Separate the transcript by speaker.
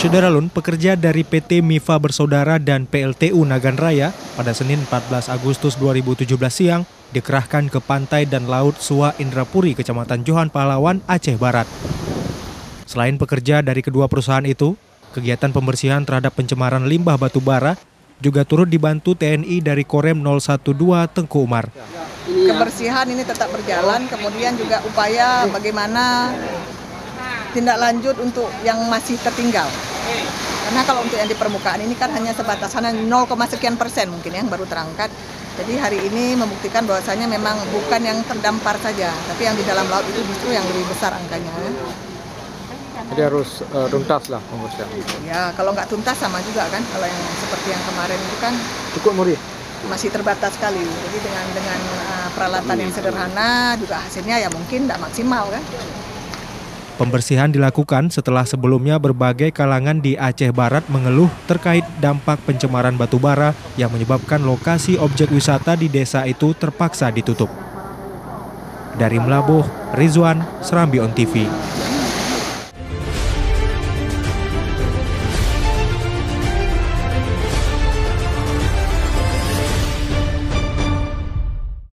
Speaker 1: Syederalun, pekerja dari PT Mifa Bersaudara dan PLTU Nagan Raya pada Senin 14 Agustus 2017 siang dikerahkan ke pantai dan laut Suwa Indrapuri, Kecamatan Johan Pahlawan, Aceh Barat. Selain pekerja dari kedua perusahaan itu, kegiatan pembersihan terhadap pencemaran limbah batubara juga turut dibantu TNI dari Korem 012 Tengku Umar.
Speaker 2: Kebersihan ini tetap berjalan, kemudian juga upaya bagaimana tindak lanjut untuk yang masih tertinggal. Karena kalau untuk yang di permukaan ini kan hanya sebatas 0, sekian persen mungkin yang baru terangkat. Jadi hari ini membuktikan bahwasanya memang bukan yang terdampar saja, tapi yang di dalam laut itu justru yang lebih besar angkanya.
Speaker 3: Jadi harus tuntas lah pembersihan.
Speaker 2: Ya, kalau nggak tuntas sama juga kan. Kalau yang seperti yang kemarin itu kan
Speaker 3: cukup murah.
Speaker 2: Masih terbatas sekali. Jadi dengan peralatan yang sederhana juga hasilnya ya mungkin nggak maksimal kan.
Speaker 1: Pembersihan dilakukan setelah sebelumnya berbagai kalangan di Aceh Barat mengeluh terkait dampak pencemaran batubara yang menyebabkan lokasi objek wisata di desa itu terpaksa ditutup. Dari Melabuh, Rizwan, Serambi On TV.